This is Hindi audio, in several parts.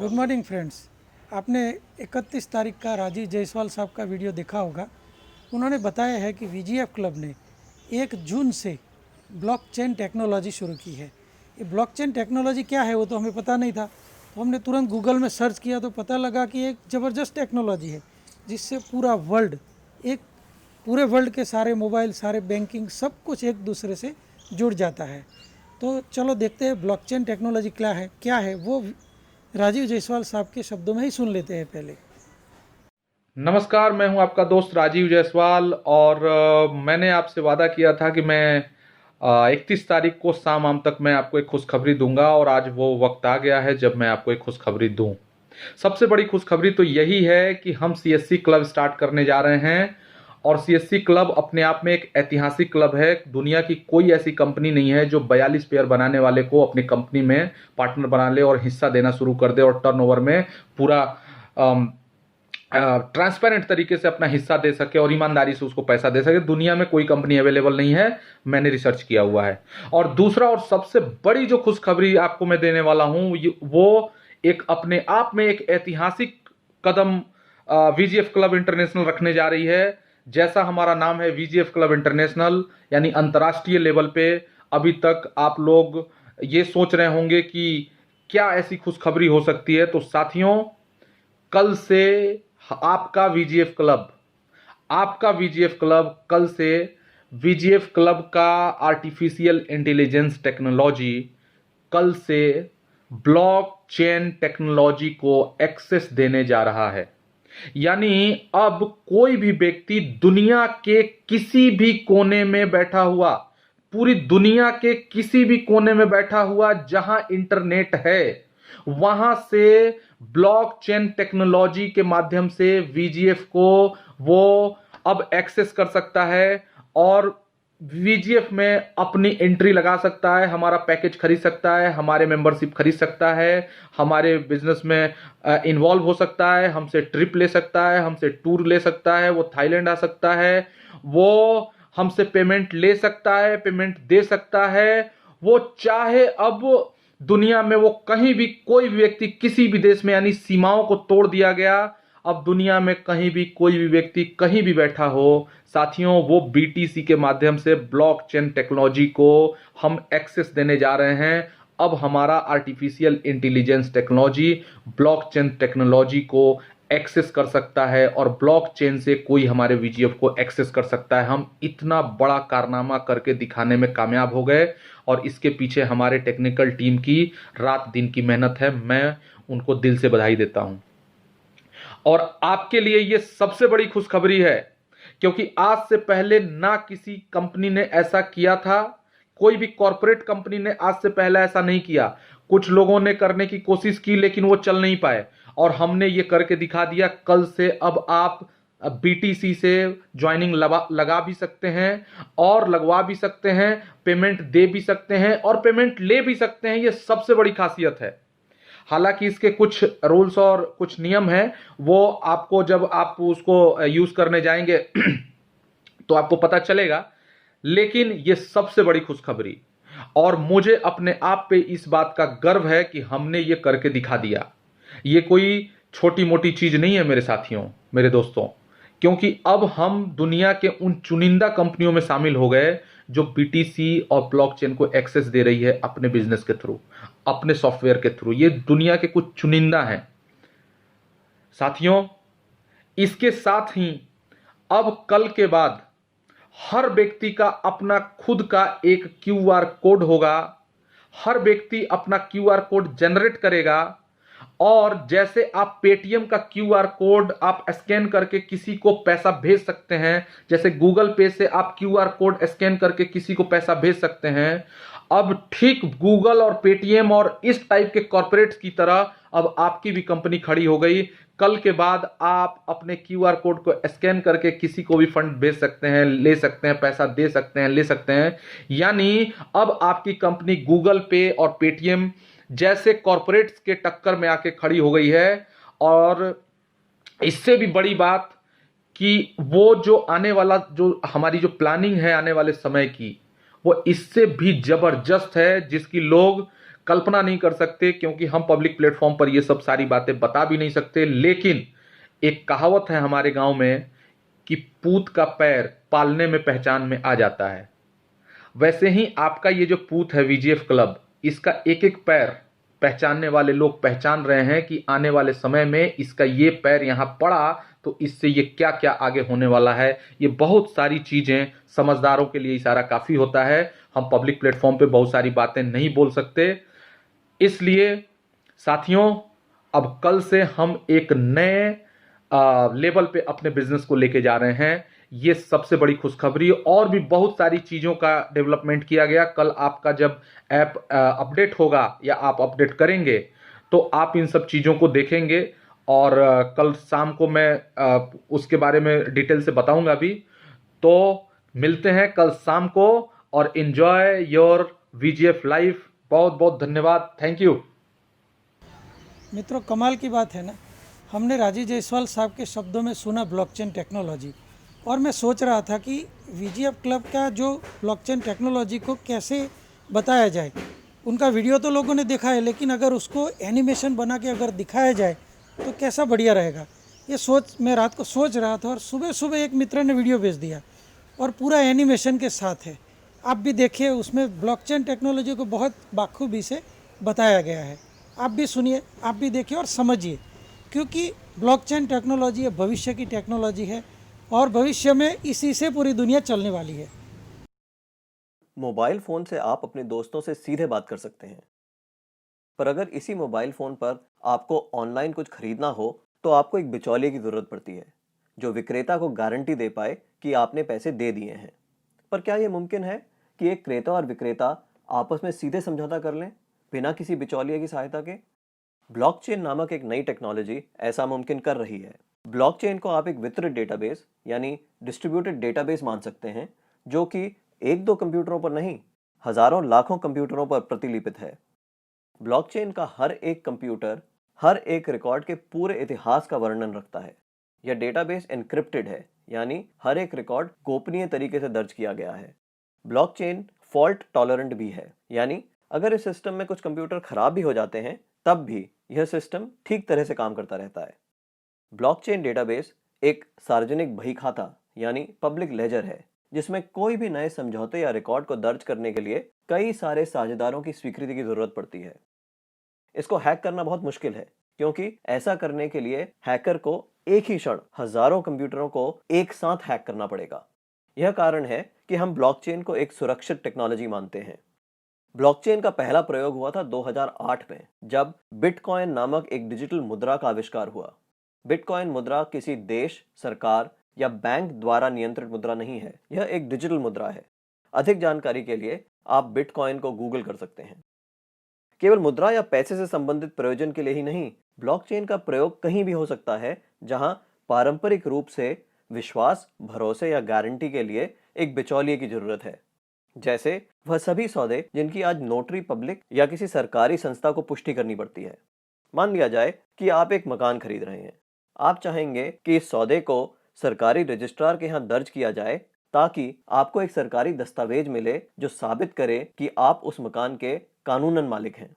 Good morning friends. आपने 31 तारीख का राजीव जायसवाल साहब का वीडियो देखा होगा। उन्होंने बताया है कि वीजीएफ क्लब ने 1 जून से ब्लॉकचेन टेक्नोलॉजी शुरू की है। ये ब्लॉकचेन टेक्नोलॉजी क्या है वो तो हमें पता नहीं था, तो हमने तुरंत गूगल में सर्च किया तो पता लगा कि एक ज़बरदस्त टेक्नोलॉजी है जिससे पूरा वर्ल्ड, एक पूरे वर्ल्ड के सारे मोबाइल, सारे बैंकिंग, सब कुछ एक दूसरे से जुड़ जाता है। तो चलो देखते हैं ब्लॉकचेन टेक्नोलॉजी क्या है वो राजीव जायसवाल साहब के शब्दों में ही सुन लेते हैं पहले। नमस्कार, मैं हूं आपका दोस्त राजीव जायसवाल और मैंने आपसे वादा किया था कि मैं 31 तारीख को शाम तक मैं आपको एक खुशखबरी दूंगा और आज वो वक्त आ गया है जब मैं आपको एक खुशखबरी दूं। सबसे बड़ी खुशखबरी तो यही है कि हम सीएससी क्लब स्टार्ट करने जा रहे हैं और सीएससी क्लब अपने आप में एक ऐतिहासिक क्लब है। दुनिया की कोई ऐसी कंपनी नहीं है जो 42 पेयर बनाने वाले को अपनी कंपनी में पार्टनर बना ले और हिस्सा देना शुरू कर दे और टर्नओवर में पूरा ट्रांसपेरेंट तरीके से अपना हिस्सा दे सके और ईमानदारी से उसको पैसा दे सके। दुनिया में कोई कंपनी अवेलेबल नहीं है, मैंने रिसर्च किया हुआ है। और दूसरा और सबसे बड़ी जो खुशखबरी आपको मैं देने वाला हूं वो एक अपने आप में एक ऐतिहासिक कदम वीजीएफ क्लब इंटरनेशनल रखने जा रही है। जैसा हमारा नाम है वीजीएफ क्लब इंटरनेशनल, यानी अंतर्राष्ट्रीय लेवल पे। अभी तक आप लोग ये सोच रहे होंगे कि क्या ऐसी खुशखबरी हो सकती है, तो साथियों, कल से आपका वीजीएफ क्लब कल से वीजीएफ क्लब का आर्टिफिशियल इंटेलिजेंस टेक्नोलॉजी कल से ब्लॉकचेन टेक्नोलॉजी को एक्सेस देने जा रहा है। यानी अब कोई भी व्यक्ति दुनिया के किसी भी कोने में बैठा हुआ, पूरी दुनिया के किसी भी कोने में बैठा हुआ जहां इंटरनेट है, वहां से ब्लॉकचेन टेक्नोलॉजी के माध्यम से वीजीएफ को वो अब एक्सेस कर सकता है और वीजीएफ में अपनी एंट्री लगा सकता है, हमारा पैकेज खरीद सकता है, हमारे मेंबरशिप खरीद सकता है, हमारे बिजनेस में इन्वॉल्व हो सकता है, हमसे ट्रिप ले सकता है, हमसे टूर ले सकता है, वो थाईलैंड आ सकता है, वो हमसे पेमेंट ले सकता है, पेमेंट दे सकता है। वो चाहे अब दुनिया में वो कहीं भी, कोई भी व्यक्ति किसी भी देश में, यानी सीमाओं को तोड़ दिया गया। अब दुनिया में कहीं भी कोई भी व्यक्ति कहीं भी बैठा हो, साथियों, वो बीटीसी के माध्यम से ब्लॉकचेन टेक्नोलॉजी को हम एक्सेस देने जा रहे हैं। अब हमारा artificial intelligence technology blockchain technology को एक्सेस कर सकता है और ब्लॉकचेन से कोई हमारे वीजीएफ को एक्सेस कर सकता है। हम इतना बड़ा कारनामा करके दिखाने में कामयाब हो गए और इसके पीछे हमारे टेक्निकल टीम की रात दिन की मेहनत है। मैं उनको दिल से बधाई देता हूं और आपके लिए यह सबसे बड़ी खुशखबरी है, क्योंकि आज से पहले ना किसी कंपनी ने ऐसा किया था, कोई भी कॉर्पोरेट कंपनी ने आज से पहले ऐसा नहीं किया। कुछ लोगों ने करने की कोशिश की लेकिन वो चल नहीं पाए और हमने ये करके दिखा दिया। कल से अब आप बीटीसी से ज्वाइनिंग लगा भी सकते हैं और लगवा भी सकते हैं, पेमेंट दे भी सकते हैं और पेमेंट ले भी सकते हैं। ये सबसे बड़ी खासियत है। हालांकि इसके कुछ रूल्स और कुछ नियम हैं, वो आपको जब आप उसको यूज करने जाएंगे तो आपको पता चलेगा। लेकिन यह सबसे बड़ी खुशखबरी, और मुझे अपने आप पे इस बात का गर्व है कि हमने ये करके दिखा दिया। ये कोई छोटी मोटी चीज नहीं है मेरे साथियों, मेरे दोस्तों, क्योंकि अब हम दुनिया के उन चुनिंदा कंपनियों में शामिल हो गए जो बीटीसी और ब्लॉकचेन को एक्सेस दे रही है अपने बिजनेस के थ्रू, अपने सॉफ्टवेयर के थ्रू। ये दुनिया के कुछ चुनिंदा हैं साथियों। इसके साथ ही अब कल के बाद हर व्यक्ति का अपना खुद का एक क्यूआर कोड होगा। हर व्यक्ति अपना क्यूआर कोड जनरेट करेगा और जैसे आप पेटीएम का क्यूआर कोड आप स्कैन करके किसी को पैसा भेज सकते हैं, जैसे गूगल पे से आप क्यूआर कोड स्कैन करके किसी को पैसा भेज सकते हैं, अब ठीक गूगल और पेटीएम और इस टाइप के कॉर्पोरेट्स की तरह अब आपकी भी कंपनी खड़ी हो गई। कल के बाद आप अपने क्यूआर कोड को स्कैन करके किसी को भी फंड भेज सकते हैं, ले सकते हैं, पैसा दे सकते हैं, ले सकते हैं। यानी अब आपकी कंपनी गूगल पे और पेटीएम जैसे कॉर्पोरेट्स के टक्कर में आके खड़ी हो गई है। और इससे भी बड़ी बात कि वो जो आने वाला, जो हमारी जो प्लानिंग है आने वाले समय की, वो इससे भी जबरदस्त है, जिसकी लोग कल्पना नहीं कर सकते, क्योंकि हम पब्लिक प्लेटफॉर्म पर ये सब सारी बातें बता भी नहीं सकते। लेकिन एक कहावत है हमारे गांव में कि पूत का पैर पालने में पहचान में आ जाता है। वैसे ही आपका ये जो पूत है वीजीएफ क्लब, इसका एक एक पैर पहचानने वाले लोग पहचान रहे हैं कि आने वाले समय में इसका ये पैर यहां पड़ा तो इससे ये क्या क्या आगे होने वाला है। ये बहुत सारी चीजें समझदारों के लिए इशारा काफी होता है। हम पब्लिक प्लेटफॉर्म पे बहुत सारी बातें नहीं बोल सकते, इसलिए साथियों अब कल से हम एक नए लेवल पे अपने बिजनेस को लेके जा रहे हैं। ये सबसे बड़ी खुशखबरी। और भी बहुत सारी चीजों का डेवलपमेंट किया गया। कल आपका जब ऐप अपडेट होगा या आप अपडेट करेंगे तो आप इन सब चीजों को देखेंगे, और कल शाम को मैं उसके बारे में डिटेल से बताऊंगा भी। तो मिलते हैं कल शाम को, और एंजॉय योर वीजीएफ लाइफ। बहुत बहुत धन्यवाद, थैंक यू। मित्रों, कमाल की बात है ना, हमने राजीव जायसवाल साहब के शब्दों में सुना ब्लॉकचेन टेक्नोलॉजी, और मैं सोच रहा था कि वीजीएफ क्लब का जो ब्लॉकचेन टेक्नोलॉजी को कैसे बताया जाए। उनका वीडियो तो लोगों ने देखा है, लेकिन अगर उसको एनिमेशन बना के अगर दिखाया जाए तो कैसा बढ़िया रहेगा। ये सोच मैं रात को सोच रहा था, और सुबह सुबह एक मित्र ने वीडियो भेज दिया और पूरा एनिमेशन के साथ है। आप भी देखिए, उसमें ब्लॉकचेन टेक्नोलॉजी को बहुत बाखूबी से बताया गया है। आप भी सुनिए, आप भी देखिए और समझिए, क्योंकि ब्लॉकचेन टेक्नोलॉजी ये भविष्य की टेक्नोलॉजी है, और भविष्य में इसी से पूरी दुनिया चलने वाली है। मोबाइल फ़ोन से आप अपने दोस्तों से सीधे बात कर सकते हैं, पर अगर इसी मोबाइल फ़ोन पर आपको ऑनलाइन कुछ खरीदना हो तो आपको एक बिचौलिए की ज़रूरत पड़ती है, जो विक्रेता को गारंटी दे पाए कि आपने पैसे दे दिए हैं। पर क्या ये मुमकिन है कि एक क्रेता और विक्रेता आपस में सीधे समझौता कर लें बिना किसी बिचौलिए की सहायता के? ब्लॉकचेन नामक एक नई टेक्नोलॉजी ऐसा मुमकिन कर रही है। ब्लॉकचेन को आप एक वितरित डेटाबेस यानी डिस्ट्रीब्यूटेड डेटाबेस मान सकते हैं, जो कि एक दो कंप्यूटरों पर नहीं, हजारों लाखों कंप्यूटरों पर प्रतिलिपित है। ब्लॉकचेन का हर एक कंप्यूटर हर एक रिकॉर्ड के पूरे इतिहास का वर्णन रखता है। यह डेटाबेस एन्क्रिप्टेड है, यानी हर एक रिकॉर्ड गोपनीय तरीके से दर्ज किया गया है। ब्लॉकचेन फॉल्ट टॉलरेंट भी है, यानी अगर इस सिस्टम में कुछ कंप्यूटर खराब भी हो जाते हैं तब भी यह सिस्टम ठीक तरह से काम करता रहता है। ब्लॉकचेन डेटाबेस एक सार्वजनिक बही खाता यानी पब्लिक लेजर है, जिसमें कोई भी नए समझौते या रिकॉर्ड को दर्ज करने के लिए कई सारे साझेदारों की स्वीकृति की जरूरत पड़ती है। इसको हैक करना बहुत मुश्किल है, क्योंकि ऐसा करने के लिए हैकर को एक ही क्षण हजारों कंप्यूटरों को एक साथ हैक करना पड़ेगा। यह कारण है कि हम ब्लॉकचेन को एक सुरक्षित टेक्नोलॉजी मानते हैं। ब्लॉकचेन का पहला प्रयोग हुआ था 2008 में, जब बिटकॉइन नामक एक डिजिटल मुद्रा का आविष्कार हुआ। बिटकॉइन मुद्रा किसी देश, सरकार या बैंक द्वारा नियंत्रित मुद्रा नहीं है, यह एक डिजिटल मुद्रा है। अधिक जानकारी के लिए आप बिटकॉइन को गूगल कर सकते हैं। केवल मुद्रा या पैसे से संबंधित प्रयोजन के लिए ही नहीं, ब्लॉकचेन का प्रयोग कहीं भी हो सकता है जहां पारंपरिक रूप से विश्वास, भरोसे या गारंटी के लिए एक बिचौलिए की जरूरत है। जैसे वह सभी सौदे जिनकी आज नोटरी पब्लिक या किसी सरकारी संस्था को पुष्टि करनी पड़ती है। मान लिया जाए कि आप एक मकान खरीद रहे हैं। आप चाहेंगे कि इस सौदे को सरकारी रजिस्ट्रार के यहाँ दर्ज किया जाए, ताकि आपको एक सरकारी दस्तावेज मिले जो साबित करे कि आप उस मकान के कानूनन मालिक हैं।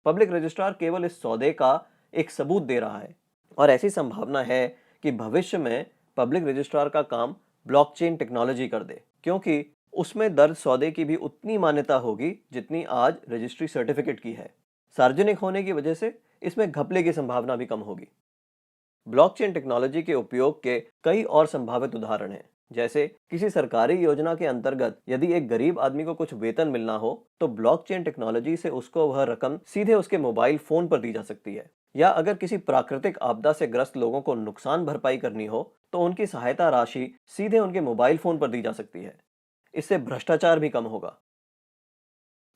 पब्लिक रजिस्ट्रार केवल इस सौदे का एक सबूत दे रहा है, और ऐसी संभावना है कि भविष्य में पब्लिक रजिस्ट्रार का काम ब्लॉकचेन टेक्नोलॉजी कर दे, क्योंकि उसमें दर्ज सौदे की भी उतनी मान्यता होगी जितनी आज रजिस्ट्री सर्टिफिकेट की है। सार्वजनिक होने की वजह से इसमें घपले की संभावना भी कम होगी। ब्लॉकचेन टेक्नोलॉजी के उपयोग के कई और संभावित उदाहरण हैं, जैसे किसी सरकारी योजना के अंतर्गत यदि एक गरीब आदमी को कुछ वेतन मिलना हो तो ब्लॉकचेन टेक्नोलॉजी से उसको वह रकम सीधे उसके मोबाइल फोन पर दी जा सकती है। या अगर किसी प्राकृतिक आपदा से ग्रस्त लोगों को नुकसान भरपाई करनी हो तो उनकी सहायता राशि सीधे उनके मोबाइल फोन पर दी जा सकती है। इससे भ्रष्टाचार भी कम होगा।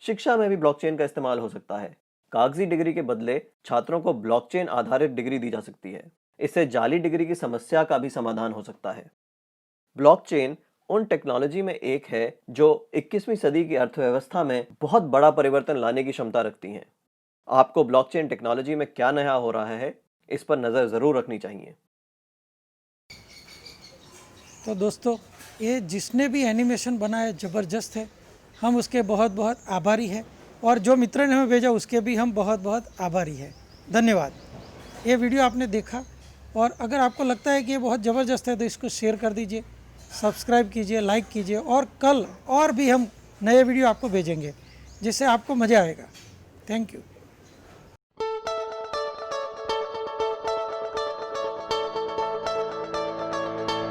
शिक्षा में भी ब्लॉकचेन का इस्तेमाल हो सकता है। कागजी डिग्री के बदले छात्रों को ब्लॉकचेन आधारित डिग्री दी जा सकती है। इससे जाली डिग्री की समस्या का भी समाधान हो सकता है। ब्लॉकचेन उन टेक्नोलॉजी में एक है जो 21वीं सदी की अर्थव्यवस्था में बहुत बड़ा परिवर्तन लाने की क्षमता रखती हैं। आपको ब्लॉकचेन टेक्नोलॉजी में क्या नया हो रहा है, इस पर नज़र ज़रूर रखनी चाहिए। तो दोस्तों, ये जिसने भी एनिमेशन बनाया ज़बरदस्त है, हम उसके बहुत बहुत आभारी हैं। और जो मित्र ने हमें भेजा उसके भी हम बहुत बहुत आभारी हैं। धन्यवाद। ये वीडियो आपने देखा और अगर आपको लगता है कि ये बहुत ज़बरदस्त है तो इसको शेयर कर दीजिए, सब्सक्राइब कीजिए, लाइक कीजिए और कल और भी हम नए वीडियो आपको भेजेंगे जिससे आपको मज़ा आएगा। Thank you.